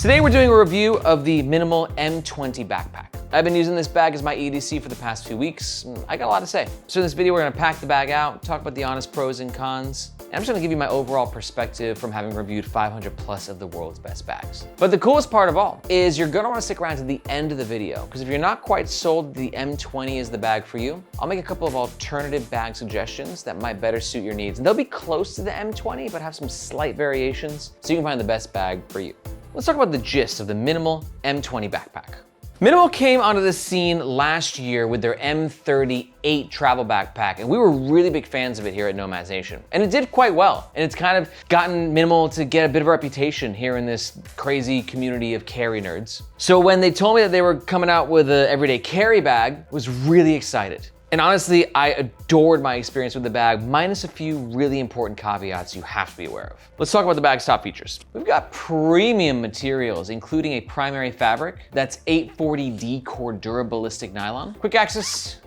Today we're doing a review of the Minimul M20 Backpack. I've been using this bag as my EDC for the past few weeks. I got a lot to say. So in this video, we're gonna pack the bag out, talk about the honest pros and cons, and I'm just gonna give you my overall perspective from having reviewed 500 plus of the world's best bags. But the coolest part of all is you're gonna wanna stick around to the end of the video, because if you're not quite sold the M20 is the bag for you, I'll make a couple of alternative bag suggestions that might better suit your needs. And they'll be close to the M20, but have some slight variations, so you can find the best bag for you. Let's talk about the gist of the Minimul M20 Backpack. Minimul came onto the scene last year with their M38 travel backpack, and we were really big fans of it here at Nomads Nation. And it did quite well, and it's kind of gotten Minimul to get a bit of a reputation here in this crazy community of carry nerds. So when they told me that they were coming out with an everyday carry bag, I was really excited. And honestly, I adored my experience with the bag, minus a few really important caveats you have to be aware of. Let's talk about the bag's top features. We've got premium materials, including a primary fabric that's 840D core durabilistic nylon, quick access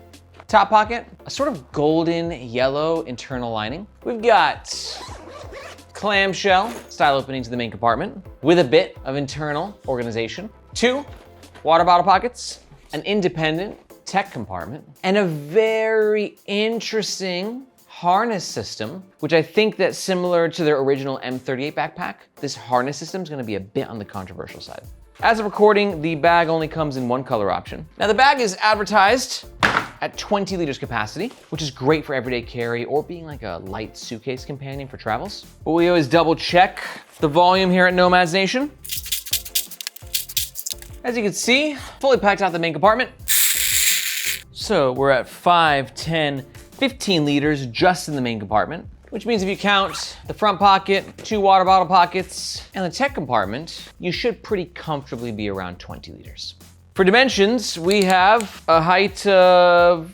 top pocket, a sort of golden yellow internal lining. We've got clamshell style opening to the main compartment with a bit of internal organization, 2 water bottle pockets, an independent tech compartment, and a very interesting harness system, which I think that similar to their original M38 backpack, this harness system is gonna be a bit on the controversial side. As of recording, the bag only comes in one color option. Now the bag is advertised at 20 liters capacity, which is great for everyday carry or being like a light suitcase companion for travels. But we always double check the volume here at Nomads Nation. As you can see, fully packed out the main compartment. So we're at 5, 10, 15 liters just in the main compartment, which means if you count the front pocket, 2 water bottle pockets, and the tech compartment, you should pretty comfortably be around 20 liters. For dimensions, we have a height of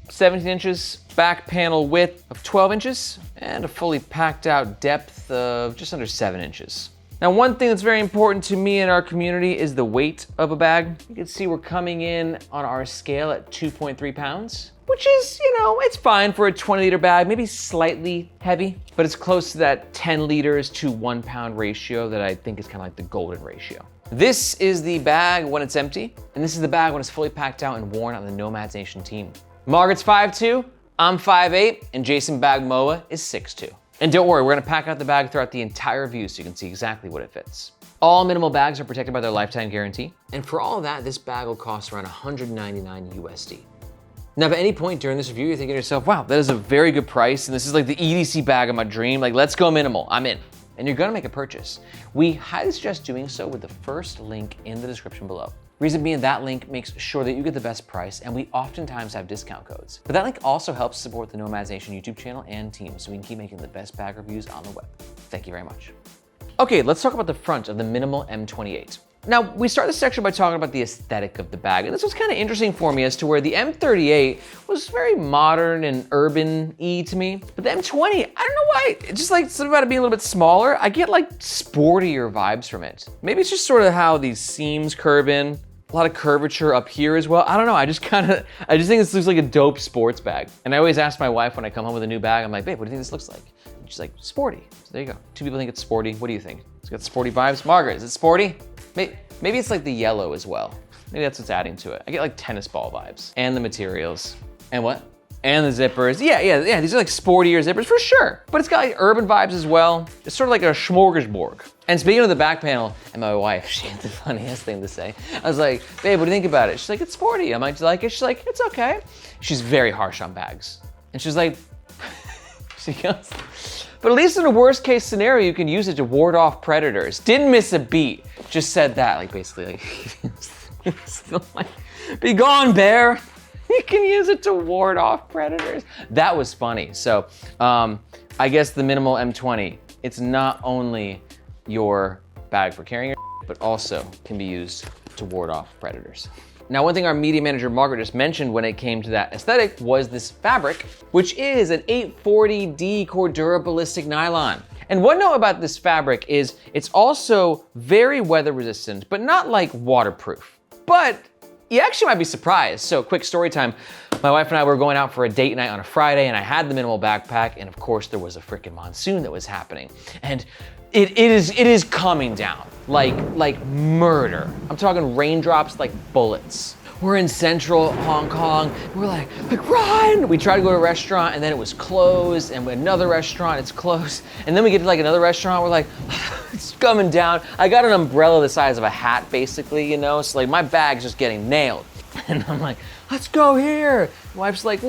17 inches, back panel width of 12 inches, and a fully packed out depth of just under 7 inches. Now, one thing that's very important to me and our community is the weight of a bag. You can see we're coming in on our scale at 2.3 pounds, which is, it's fine for a 20 liter bag, maybe slightly heavy, but it's close to that 10 liters to 1 pound ratio that I think is kind of like the golden ratio. This is the bag when it's empty, and this is the bag when it's fully packed out and worn on the Nomads Nation team. Margaret's 5'2", I'm 5'8", and Jason Bagmoa is 6'2". And don't worry, we're gonna pack out the bag throughout the entire view so you can see exactly what it fits. All Minimul bags are protected by their lifetime guarantee. And for all of that, this bag will cost around 199 USD. Now, if at any point during this review, you're thinking to yourself, wow, that is a very good price, and this is like the EDC bag of my dream, like let's go Minimul, I'm in. And you're gonna make a purchase. We highly suggest doing so with the first link in the description below. Reason being, that link makes sure that you get the best price, and we oftentimes have discount codes. But that link also helps support the Nomads Nation YouTube channel and team, so we can keep making the best bag reviews on the web. Thank you very much. Okay, let's talk about the front of the Minimul M28. Now, we start this section by talking about the aesthetic of the bag, and this was kind of interesting for me as to where the M38 was very modern and urban-y to me, but the M20, I don't know why, it's just like something about it being a little bit smaller. I get like sportier vibes from it. Maybe it's just sort of how these seams curve in. A lot of curvature up here as well. I don't know, I just think this looks like a dope sports bag. And I always ask my wife when I come home with a new bag, I'm like, babe, what do you think this looks like? And she's like, sporty. So there you go. 2 people think it's sporty. What do you think? It's got sporty vibes. Margaret, is it sporty? Maybe it's like the yellow as well. Maybe that's what's adding to it. I get like tennis ball vibes. And the materials. And what? And the zippers. Yeah, these are like sportier zippers for sure. But it's got like urban vibes as well. It's sort of like a smorgasbord. And speaking of the back panel, and my wife, she had the funniest thing to say. I was like, babe, what do you think about it? She's like, it's sporty. I'm like, do you like it? She's like, it's okay. She's very harsh on bags. And she's like, she goes, but at least in a worst case scenario, you can use it to ward off predators. Didn't miss a beat. Just said that, like basically like, still like, be gone, bear. You can use it to ward off predators. That was funny. So I guess the Minimul M20, it's not only your bag for carrying, but also can be used to ward off predators. Now, one thing our media manager, Margaret, just mentioned when it came to that aesthetic was this fabric, which is an 840D core durabilistic nylon. And one note about this fabric is it's also very weather resistant, but not like waterproof. But you actually might be surprised. So quick story time. My wife and I were going out for a date night on a Friday, and I had the Minimul backpack, and of course there was a freaking monsoon that was happening. And It is coming down like murder. I'm talking raindrops like bullets. We're in central Hong Kong. We're like, run! We tried to go to a restaurant and then it was closed, and another restaurant, it's closed. And then we get to like another restaurant, we're like, it's coming down. I got an umbrella the size of a hat, basically, you know? So like my bag's just getting nailed. And I'm like, let's go here. My wife's like,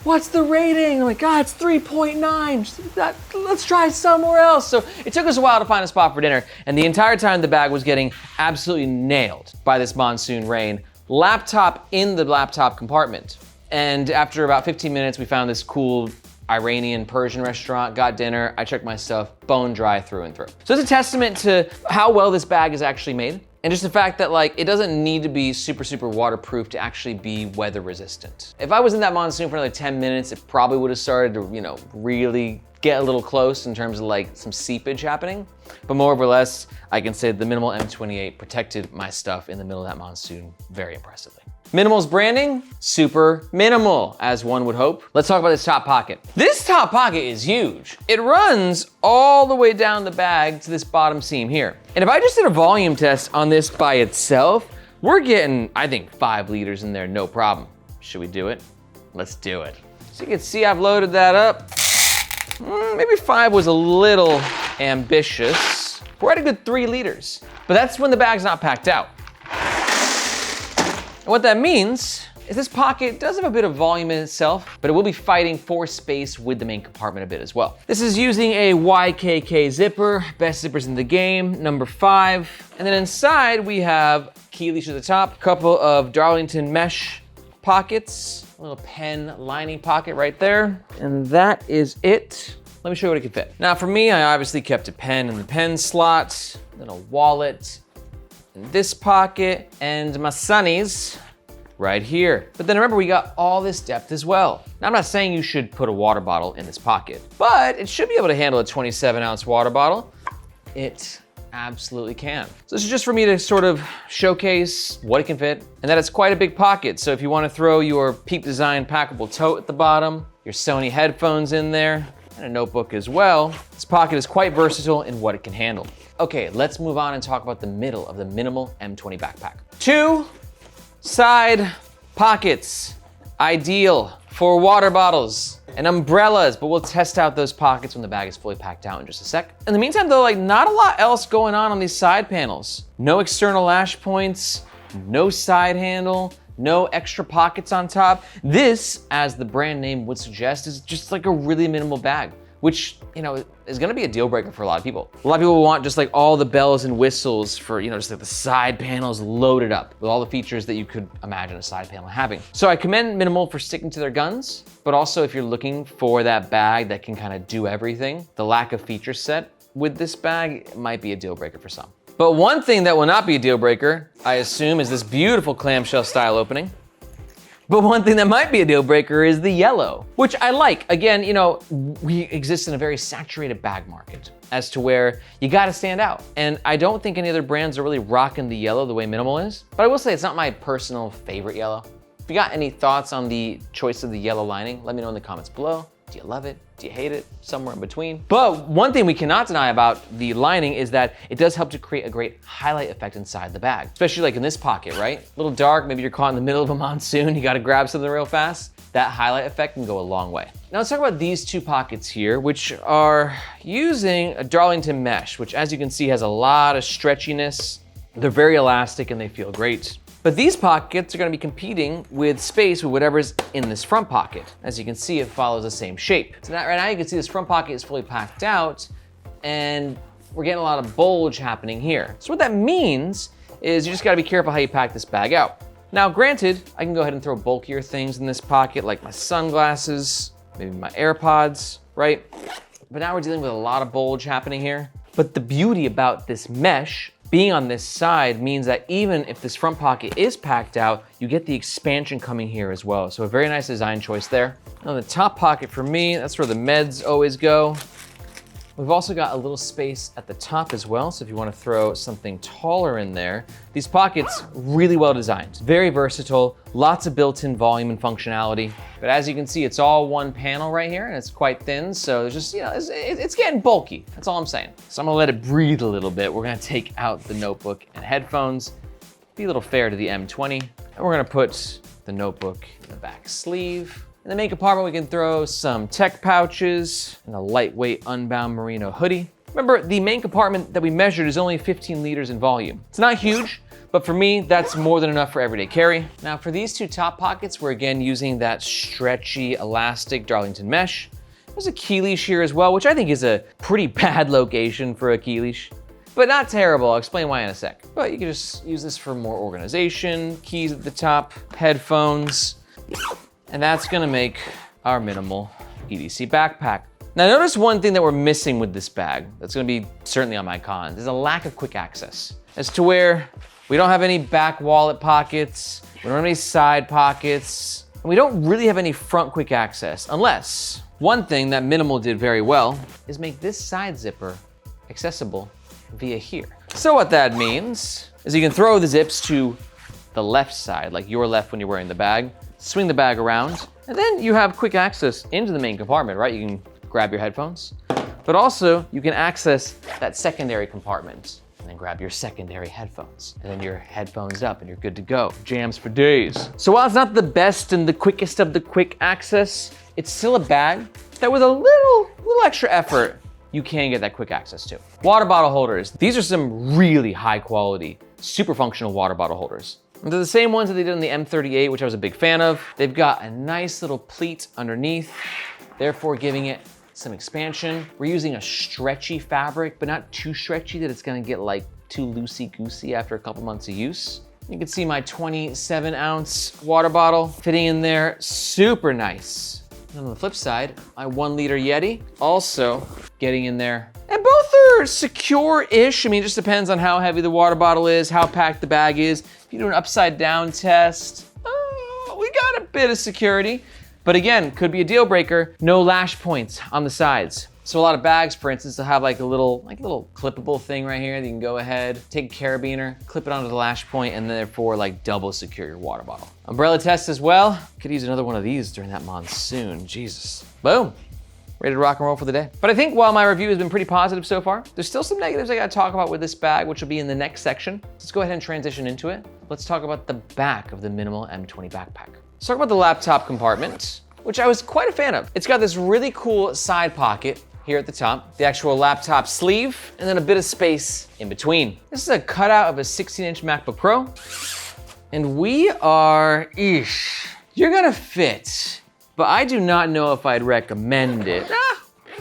what's the rating? I'm like, God, it's 3.9. Let's try somewhere else. So it took us a while to find a spot for dinner. And the entire time the bag was getting absolutely nailed by this monsoon rain. Laptop in the laptop compartment. And after about 15 minutes, we found this cool Iranian Persian restaurant, got dinner, I checked my stuff, bone dry through and through. So it's a testament to how well this bag is actually made. And just the fact that like, it doesn't need to be super waterproof to actually be weather resistant. If I was in that monsoon for another 10 minutes, it probably would have started to, you know, really get a little close in terms of like some seepage happening. But more or less, I can say the Minimul M20 protected my stuff in the middle of that monsoon very impressively. Minimal's branding, super minimal, as one would hope. Let's talk about this top pocket. This top pocket is huge. It runs all the way down the bag to this bottom seam here. And if I just did a volume test on this by itself, we're getting, I think, 5 liters in there, no problem. Should we do it? Let's do it. So you can see I've loaded that up. Maybe 5 was a little ambitious. We're at a good 3 liters, but that's when the bag's not packed out. And what that means is this pocket does have a bit of volume in itself, but it will be fighting for space with the main compartment a bit as well. This is using a YKK zipper, best zippers in the game, number 5. And then inside we have key leash at the top, a couple of Darlington mesh pockets, a little pen lining pocket right there. And that is it. Let me show you what it can fit. Now for me, I obviously kept a pen in the pen slot, then a wallet in this pocket, and my sunnies right here. But then remember, we got all this depth as well. Now I'm not saying you should put a water bottle in this pocket, but it should be able to handle a 27-ounce water bottle. It absolutely can. So this is just for me to sort of showcase what it can fit, and that it's quite a big pocket. So if you want to throw your Peep Design packable tote at the bottom, your Sony headphones in there, and a notebook as well, this pocket is quite versatile in what it can handle. Okay, let's move on and talk about the middle of the Minimul M20 Backpack. 2 side pockets, ideal for water bottles and umbrellas, but we'll test out those pockets when the bag is fully packed out in just a sec. In the meantime though, like not a lot else going on these side panels. No external lash points, no side handle, no extra pockets on top. This, as the brand name would suggest, is just like a really minimal bag, which, you know, is gonna be a deal breaker for a lot of people. A lot of people want just like all the bells and whistles for, you know, just like the side panels loaded up with all the features that you could imagine a side panel having. So I commend Minimul for sticking to their guns, but also if you're looking for that bag that can kind of do everything, the lack of feature set with this bag might be a deal breaker for some. But one thing that will not be a deal breaker, I assume, is this beautiful clamshell style opening. But one thing that might be a deal breaker is the yellow, which I like. Again, you know, we exist in a very saturated bag market as to where you gotta stand out. And I don't think any other brands are really rocking the yellow the way Minimul is. But I will say it's not my personal favorite yellow. If you got any thoughts on the choice of the yellow lining, let me know in the comments below. Do you love it? Do you hate it? Somewhere in between. But one thing we cannot deny about the lining is that it does help to create a great highlight effect inside the bag, especially like in this pocket, right? A little dark, maybe you're caught in the middle of a monsoon, you gotta grab something real fast. That highlight effect can go a long way. Now let's talk about these 2 pockets here, which are using a Darlington mesh, which as you can see has a lot of stretchiness. They're very elastic and they feel great. But these pockets are gonna be competing with space with whatever's in this front pocket. As you can see, it follows the same shape. So right now you can see this front pocket is fully packed out and we're getting a lot of bulge happening here. So what that means is you just gotta be careful how you pack this bag out. Now granted, I can go ahead and throw bulkier things in this pocket like my sunglasses, maybe my AirPods, right? But now we're dealing with a lot of bulge happening here. But the beauty about this mesh being on this side means that even if this front pocket is packed out, you get the expansion coming here as well. So a very nice design choice there. On the top pocket for me, that's where the meds always go. We've also got a little space at the top as well, so if you want to throw something taller in there, these pockets really well designed, very versatile, lots of built-in volume and functionality. But as you can see, it's all one panel right here, and it's quite thin, so there's just, it's getting bulky. That's all I'm saying. So I'm gonna let it breathe a little bit. We're gonna take out the notebook and headphones, be a little fair to the M20, and we're gonna put the notebook in the back sleeve. In the main compartment, we can throw some tech pouches and a lightweight unbound merino hoodie. Remember, the main compartment that we measured is only 15 liters in volume. It's not huge, but for me, that's more than enough for everyday carry. Now for these two top pockets, we're again using that stretchy, elastic Darlington mesh. There's a key leash here as well, which I think is a pretty bad location for a key leash, but not terrible. I'll explain why in a sec. But you can just use this for more organization, keys at the top, headphones, and that's gonna make our minimal EDC backpack. Now notice one thing that we're missing with this bag that's gonna be certainly on my cons, is a lack of quick access. As to where we don't have any back wallet pockets, we don't have any side pockets, and we don't really have any front quick access, unless one thing that Minimal did very well is make this side zipper accessible via here. So what that means is you can throw the zips to the left side, like your left when you're wearing the bag, swing the bag around, and then you have quick access into the main compartment, right? You can grab your headphones, but also you can access that secondary compartment and then grab your secondary headphones. And then your headphones up and you're good to go. Jams for days. So while it's not the best and the quickest of the quick access, it's still a bag that with a little extra effort, you can get that quick access to. Water bottle holders. These are some really high quality, super functional water bottle holders. They're the same ones that they did on the M38, which I was a big fan of. They've got a nice little pleat underneath, therefore giving it some expansion. We're using a stretchy fabric, but not too stretchy that it's gonna get like too loosey-goosey after a couple months of use. You can see my 27-ounce water bottle fitting in there, super nice. And on the flip side, my 1 liter Yeti also getting in there. And both are secure-ish. I mean, it just depends on how heavy the water bottle is, how packed the bag is. If you do an upside down test, we got a bit of security. But again, could be a deal breaker. No lash points on the sides. So a lot of bags, for instance, will have like a little clippable thing right here that you can go ahead, take a carabiner, clip it onto the lash point, and therefore like double secure your water bottle. Umbrella test as well. Could use another one of these during that monsoon, Jesus. Boom. Ready to rock and roll for the day. But I think while my review has been pretty positive so far, there's still some negatives I gotta talk about with this bag, which will be in the next section. Let's go ahead and transition into it. Let's talk about the back of the Minimul M20 Backpack. Let's talk about the laptop compartment, which I was quite a fan of. It's got this really cool side pocket here at the top, the actual laptop sleeve, and then a bit of space in between. This is a cutout of a 16-inch MacBook Pro, and we are, you're gonna fit, but I do not know if I'd recommend it.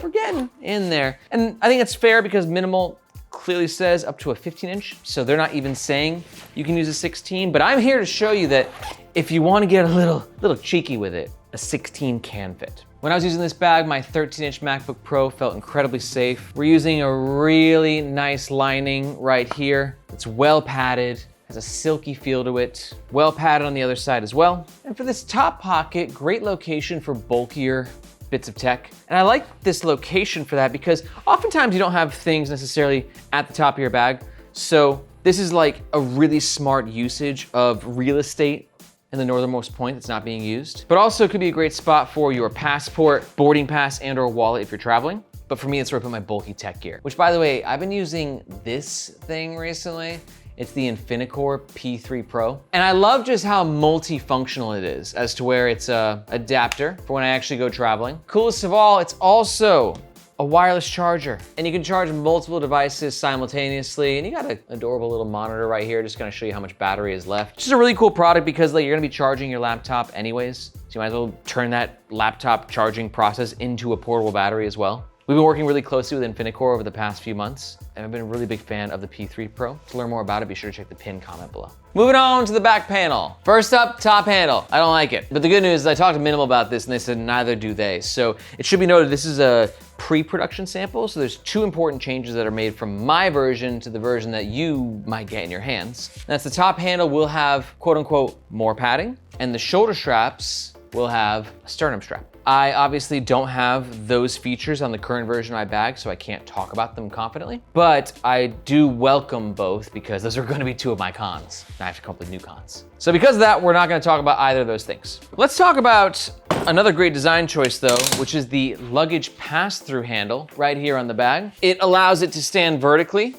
We're getting in there. And I think it's fair because Minimal clearly says up to a 15-inch, so they're not even saying you can use a 16, but I'm here to show you that if you wanna get a little cheeky with it, a 16 can fit. When I was using this bag, my 13-inch MacBook Pro felt incredibly safe. We're using a really nice lining right here. It's well padded, has a silky feel to it, well padded on the other side as well. And for this top pocket, great location for bulkier bits of tech. And I like this location for that because oftentimes you don't have things necessarily at the top of your bag. So this is like a really smart usage of real estate in the northernmost point that's not being used. But also could be a great spot for your passport, boarding pass, and or wallet if you're traveling. But for me, it's where I put my bulky tech gear, which by the way, I've been using this thing recently. It's the Infinicore P3 Pro. And I love just how multifunctional it is as to where it's a adapter for when I actually go traveling. Coolest of all, it's also a wireless charger, and you can charge multiple devices simultaneously, and you got an adorable little monitor right here, just gonna show you how much battery is left. Just a really cool product because like, you're gonna be charging your laptop anyways, so you might as well turn that laptop charging process into a portable battery as well. We've been working really closely with Infinicore over the past few months, and I've been a really big fan of the P3 Pro. To learn more about it, be sure to check the pinned comment below. Moving on to the back panel. First up, top handle. I don't like it. But the good news is I talked to Minimal about this and they said neither do they. So it should be noted this is a pre-production sample, so there's 2 important changes that are made from my version to the version that you might get in your hands. And that's the top handle will have quote unquote more padding, and the shoulder straps will have a sternum strap. I obviously don't have those features on the current version of my bag, so I can't talk about them confidently, but I do welcome both because those are gonna be two of my cons. I have to come up with new cons. So because of that, we're not gonna talk about either of those things. Let's talk about another great design choice though, which is the luggage pass-through handle right here on the bag. It allows it to stand vertically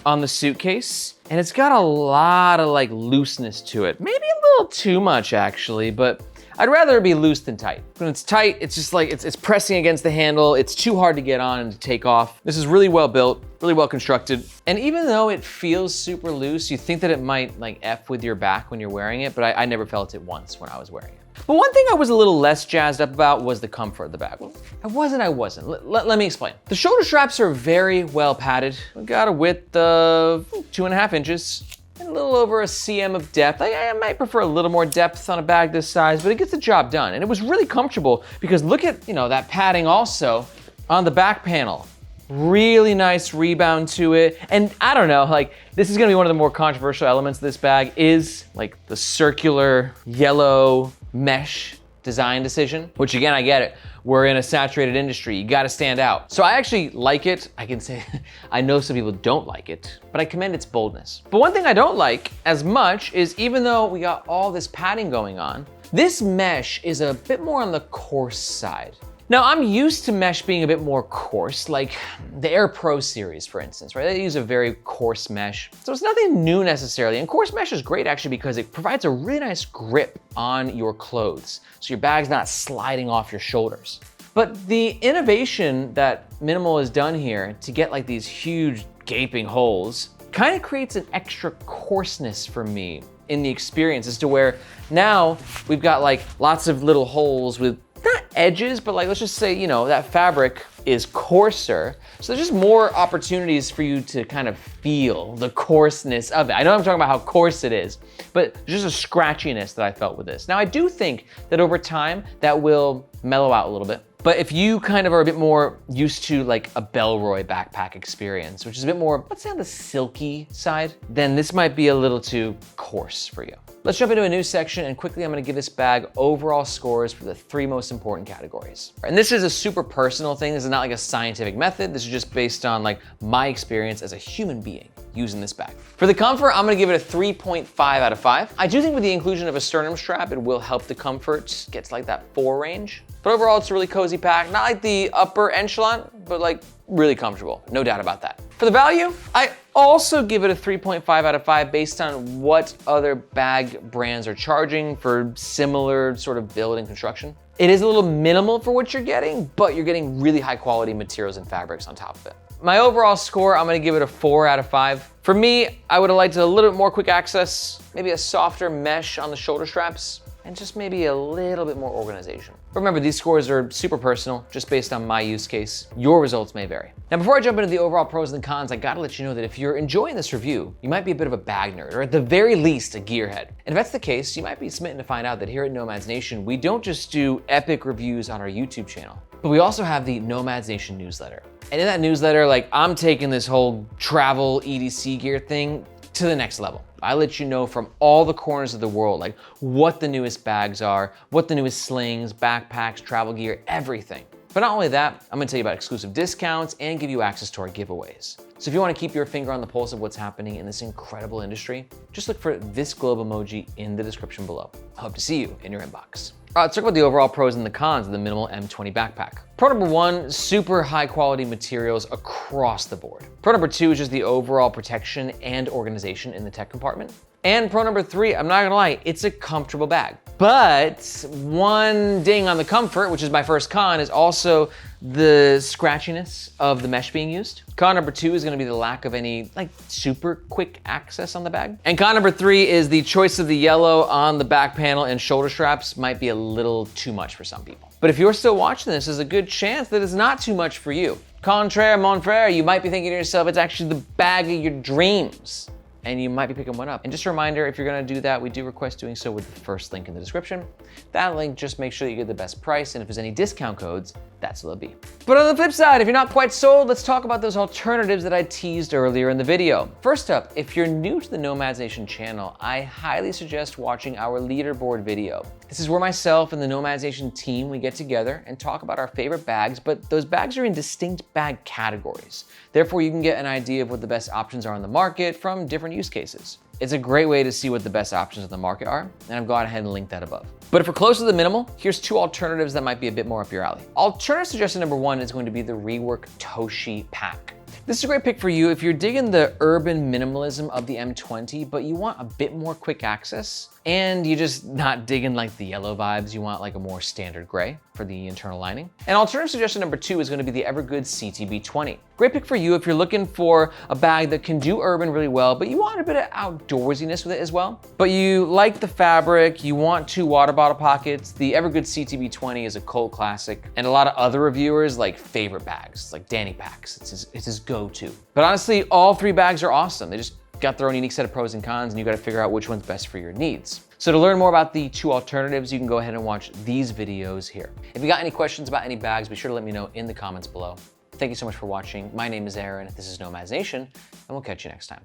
on the suitcase, and it's got a lot of like looseness to it. Maybe a little too much actually, but I'd rather it be loose than tight. When it's tight, it's just like, it's pressing against the handle. It's too hard to get on and to take off. This is really well built, really well constructed. And even though it feels super loose, you think that it might like F with your back when you're wearing it, but I never felt it once when I was wearing it. But one thing I was a little less jazzed up about was the comfort of the bag. Well, I wasn't. Let me explain. The shoulder straps are very well padded. We've got a width of 2.5 inches. And a little over a cm of depth. I might prefer a little more depth on a bag this size, but it gets the job done. And it was really comfortable because look at, that padding also on the back panel. Really nice rebound to it. And I don't know, like this is gonna be one of the more controversial elements of this bag is like the circular yellow mesh design decision, which again, I get it. We're in a saturated industry, you gotta stand out. So I actually like it. I can say, I know some people don't like it, but I commend its boldness. But one thing I don't like as much is even though we got all this padding going on, this mesh is a bit more on the coarse side. Now I'm used to mesh being a bit more coarse, like the Air Pro series, for instance, right? They use a very coarse mesh. So it's nothing new necessarily. And coarse mesh is great actually because it provides a really nice grip on your clothes. So your bag's not sliding off your shoulders. But the innovation that Minimal has done here to get like these huge gaping holes kind of creates an extra coarseness for me in the experience as to where now we've got like lots of little holes with not edges, but like, let's just say, that fabric is coarser. So there's just more opportunities for you to kind of feel the coarseness of it. I know I'm talking about how coarse it is, but there's just a scratchiness that I felt with this. Now I do think that over time that will mellow out a little bit. But if you kind of are a bit more used to like a Bellroy backpack experience, which is a bit more, let's say on the silky side, then this might be a little too coarse for you. Let's jump into a new section and quickly I'm gonna give this bag overall scores for the 3 most important categories. And this is a super personal thing. This is not like a scientific method. This is just based on like my experience as a human being using this bag. For the comfort, I'm gonna give it a 3.5 out of 5. I do think with the inclusion of a sternum strap, it will help the comfort get to like that 4 range. But overall, it's a really cozy pack. Not like the upper echelon, but like really comfortable, no doubt about that. For the value, I also give it a 3.5 out of 5 based on what other bag brands are charging for similar sort of build and construction. It is a little minimal for what you're getting, but you're getting really high quality materials and fabrics on top of it. My overall score, I'm gonna give it a 4 out of 5. For me, I would have liked a little bit more quick access, maybe a softer mesh on the shoulder straps, and just maybe a little bit more organization. But remember, these scores are super personal, just based on my use case. Your results may vary. Now, before I jump into the overall pros and cons, I gotta let you know that if you're enjoying this review, you might be a bit of a bag nerd, or at the very least, a gearhead. And if that's the case, you might be smitten to find out that here at Nomads Nation, we don't just do epic reviews on our YouTube channel, but we also have the Nomads Nation newsletter. And in that newsletter, like I'm taking this whole travel EDC gear thing to the next level. I let you know from all the corners of the world, like what the newest bags are, what the newest slings, backpacks, travel gear, everything. But not only that, I'm gonna tell you about exclusive discounts and give you access to our giveaways. So if you wanna keep your finger on the pulse of what's happening in this incredible industry, just look for this globe emoji in the description below. I hope to see you in your inbox. All right, let's talk about the overall pros and the cons of the Minimul M20 Backpack. Pro number 1, super high quality materials across the board. Pro number 2 is just the overall protection and organization in the tech compartment. And pro number 3, I'm not gonna lie, it's a comfortable bag. But one ding on the comfort, which is my first con, is also the scratchiness of the mesh being used. Con number 2 is gonna be the lack of any like super quick access on the bag. And con number 3 is the choice of the yellow on the back panel and shoulder straps might be a little too much for some people. But if you're still watching this, there's a good chance that it's not too much for you. Contraire, mon frere, you might be thinking to yourself, it's actually the bag of your dreams. And you might be picking one up. And just a reminder, if you're gonna do that, we do request doing so with the first link in the description. That link just makes sure that you get the best price, and if there's any discount codes, that's a little B. But on the flip side, if you're not quite sold, let's talk about those alternatives that I teased earlier in the video. First up, if you're new to the Nomads Nation channel, I highly suggest watching our leaderboard video. This is where myself and the Nomads Nation team, we get together and talk about our favorite bags, but those bags are in distinct bag categories. Therefore, you can get an idea of what the best options are on the market from different use cases. It's a great way to see what the best options on the market are, and I've gone ahead and linked that above. But if we're close to the minimal, here's two alternatives that might be a bit more up your alley. Alternative suggestion number one is going to be the Rework Toshi pack. This is a great pick for you if you're digging the urban minimalism of the M20, but you want a bit more quick access, and you're just not digging like the yellow vibes, you want like a more standard gray for the internal lining. And alternative suggestion number two is gonna be the Evergoods CTB20. Great pick for you if you're looking for a bag that can do urban really well, but you want a bit of outdoorsiness with it as well. But you like the fabric, you want two water bottle pockets, the Evergoods CTB20 is a cult classic, and a lot of other reviewers like favorite bags, like Danny Packs, it's his go-to. But honestly, all three bags are awesome. They just got their own unique set of pros and cons, and you gotta figure out which one's best for your needs. So to learn more about the two alternatives, you can go ahead and watch these videos here. If you got any questions about any bags, be sure to let me know in the comments below. Thank you so much for watching. My name is Aaron, this is Nomads Nation, and we'll catch you next time.